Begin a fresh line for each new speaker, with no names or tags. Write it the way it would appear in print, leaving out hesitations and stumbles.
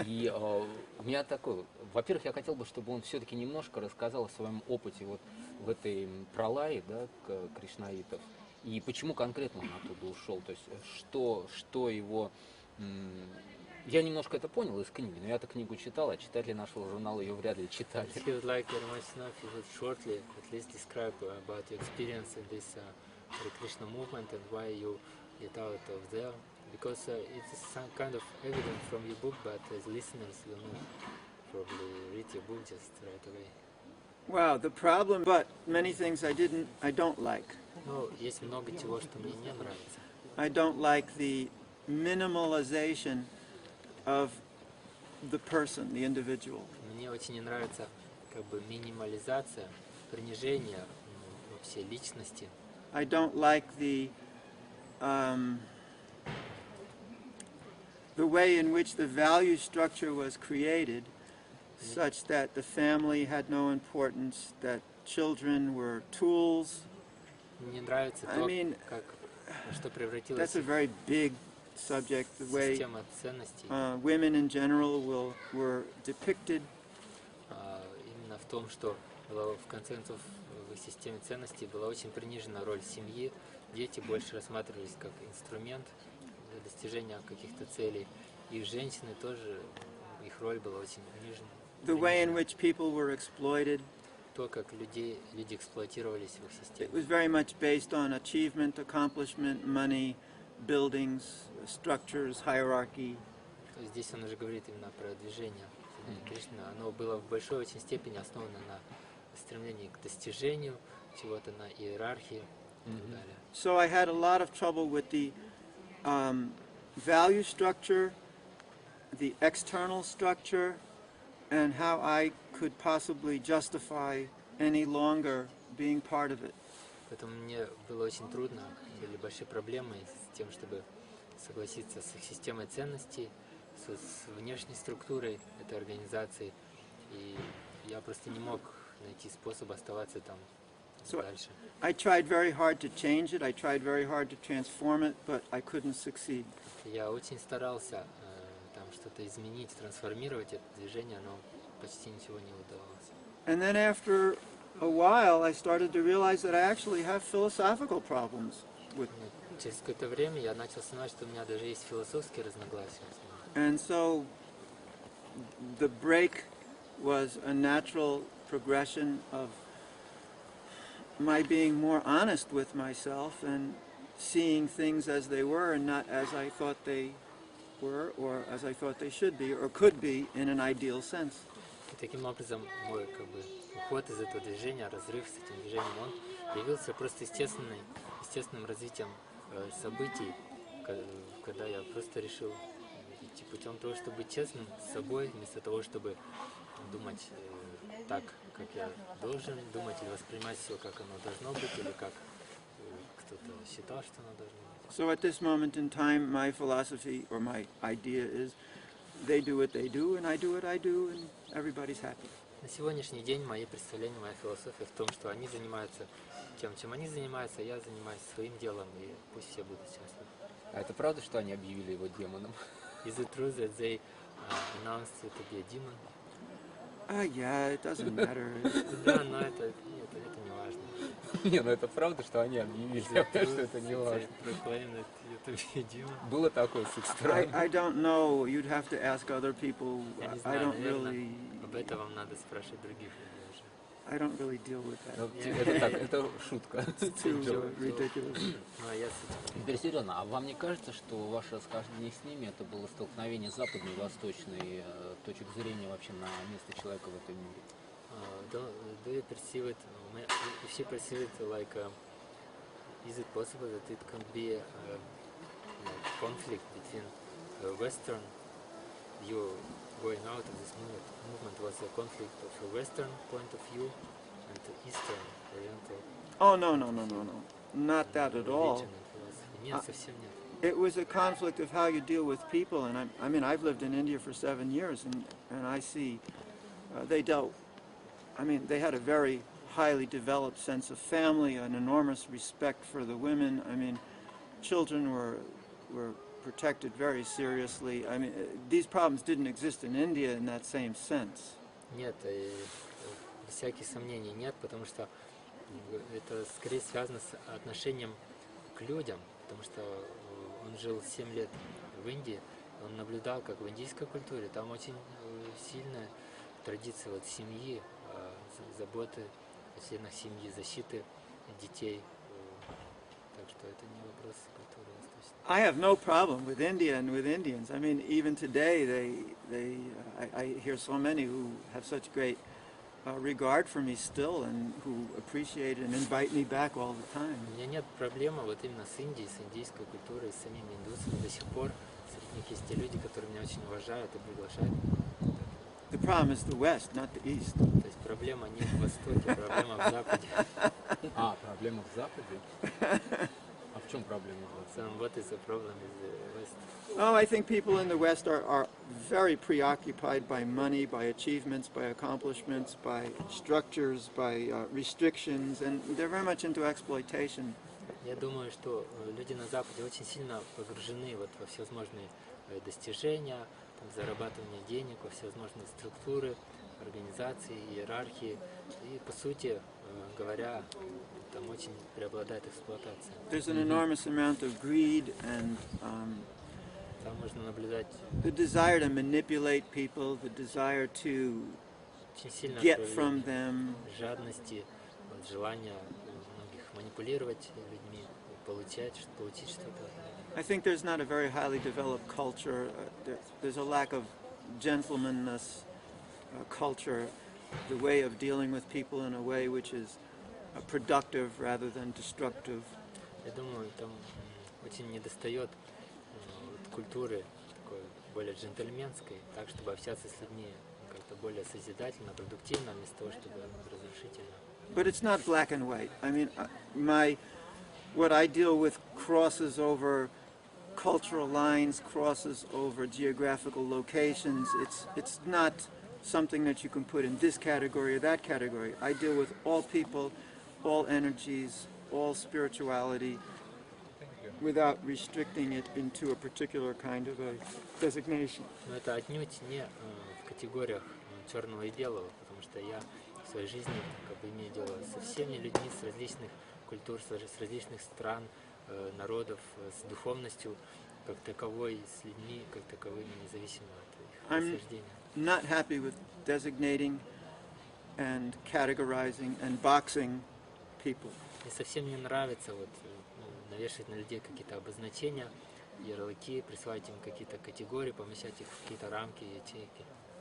И у меня такой, во-первых, я хотел бы, чтобы он все-таки немножко рассказал о своем опыте вот в этой пролае, да, кришнаитов, и почему конкретно он оттуда ушел, то есть что его... Я немножко это понял из книги, но я эту книгу читал, а читатели нашего журнала ее вряд ли читали.
He would like very much to know if you would shortly at least describe about your experience in this Hare Krishna movement and why you get out of there. Because it's some kind of evidence from your book, but as listeners will not probably read your book just right away.
Wow, the problem, but many things I don't like.
Ну, есть много чего, что мне не нравится.
I don't like the minimalization of the person, the individual.
Мне очень не нравится как бы минимализация, принижение вообще личности.
I don't like the way in which the value structure was created, such that the family had no importance, that children were tools.
Мне нравится то, как что превратилось
That's a very big subject, the way
система ценностей.
women in general were depicted.
Именно в том, что в конце концов в системе ценностей была очень принижена роль семьи. Дети больше рассматривались как инструмент для достижения каких-то целей. И женщины тоже, их роль была очень принижена.
The way in which people were exploited.
То, как люди эксплуатировались в их системе.
It was very much based on achievement, accomplishment, money, buildings, structures, hierarchy.
Здесь он уже говорит именно про движение Кришны. Оно было в большой очень степени основано на стремлении к достижению чего-то, на иерархии и так далее.
So I had a lot of trouble with the value structure, the external structure, and how I could possibly justify any longer being part of it.
Поэтому мне было очень трудно, были большие проблемы с тем, чтобы согласиться с их системой ценностей, с внешней структурой этой организации, и я просто не мог найти способ оставаться там дальше.
I tried very hard to change it, I tried very hard to transform it, but I couldn't succeed.
Я очень старался там что-то изменить, трансформировать это движение, но почти ничего не удавалось.
And then after a while, I started to realize that I actually have philosophical problems with.
Через какое-то время я начал осознавать, что у меня даже есть философские разногласия.
And so the break was a natural progression of my being more honest with myself and seeing things as they were and not as I thought they were or as I thought they should be or could be in an ideal sense.
И таким образом мой уход из этого движения, разрыв с этим движением, он явился просто естественным развитием событий, когда я просто решил идти путем того, чтобы быть честным с собой, вместо того, чтобы думать так, как я должен думать, или воспринимать все, как оно должно быть, или как кто-то считал, что оно должно быть.
So at this moment in time, my philosophy or my idea is they do what they do and I do what I do and everybody's happy.
На сегодняшний день мои представления, моя философия в том, что они занимаются тем, чем они занимаются, я занимаюсь своим делом, и пусть все будут счастливы.
А это правда, что они объявили его демоном?
Is it true that they announced it to be a demon?
Yeah, it doesn't matter.
Да, но это не важно.
Не, ну это правда, что они объявили, что это не важно. Было такое с их стороны.
I don't know. You'd have to ask other people.
Я не
I
знаю,
don't
наверное,
really.
об этом вам надо спрашивать других людей.
I don't really deal with that.
Это так, это шутка.
Too ridiculous.
Ну, а я с этим...
Теперь серьезно, а вам не кажется, что ваше расхождение с ними это было столкновение западной и восточной точек зрения вообще на место человека в этом мире?
Do you perceive it, if you perceive it like, is it possible that it can be a like conflict between Western, you going out of this movement was a conflict of a Western point of view and Eastern, Oriental?
Oh no, not that at all.
Нет, совсем нет.
It was a conflict of how you deal with people, and I mean I've lived in India for 7 years, and I see they dealt. I mean they had a very highly developed sense of family, an enormous respect for the women. I mean, children were protected very seriously. I mean, these problems didn't exist in India in that same sense.
Нет, без всяких сомнений нет, потому что это скорее связано с отношением к людям, потому что он жил 7 лет в Индии, он наблюдал, как в индийской культуре, там очень сильная традиция вот семьи, заботы о членах семьи, защиты детей, так что это не вопрос культуры восточной.
I have no problem with India and with Indians. I mean, even today, I hear so many who have such great regard for me still and who appreciate and invite me back all the time.
У меня нет проблемы вот именно с Индией, с индийской культурой, с самими индусами. До сих пор среди них есть те люди, которые меня очень уважают и приглашают.
The problem is the West, not the East.
То есть проблема не в Востоке, проблема в Западе.
А, проблема в Западе? А в чем проблема в Западе?
So what is the problem is the West?
Oh, I think people in the West are very preoccupied by money, by achievements, by accomplishments, by structures, by restrictions, and they're very much into exploitation.
Я думаю, что люди на Западе очень сильно погружены вот во всевозможные достижения, там, зарабатывание денег, во всевозможные структуры, организации, иерархии. И, по сути говоря, там очень преобладает эксплуатация.
There's an enormous amount of greed and
Там можно наблюдать
the desire to manipulate people, the desire to
очень сильное
get from
проявление
them.
жадности, вот, желание многих манипулировать людьми, получить что-то.
I think there's not a very highly developed culture. There's a lack of gentlemanness culture, the way of dealing with people in a way which is productive rather than destructive.
Я думаю, там очень недостает вот культуры такой более джентльменской, так, чтобы общаться с людьми как-то более созидательно, продуктивно, вместо того, чтобы разрушительно.
But it's not black and white. I mean, what I deal with crosses over cultural lines, crosses over geographical locations. It's not something that you can put in this category or that category. I deal with all people, all energies, all spirituality, without restricting it into a particular kind of a designation.
Но это отнюдь не в категориях черного и белого, потому что я в своей жизни как бы имею дело со всеми людьми с различных культур, с различных стран, народов, с духовностью как таковой, с людьми как таковыми, независимо от их происхождения.
Not happy with designating and categorizing and boxing people.
Мне совсем не нравится вот навешивать на людей какие-то обозначения, ярлыки, присылать им какие-то категории, помещать их в какие-то рамки, ячейки.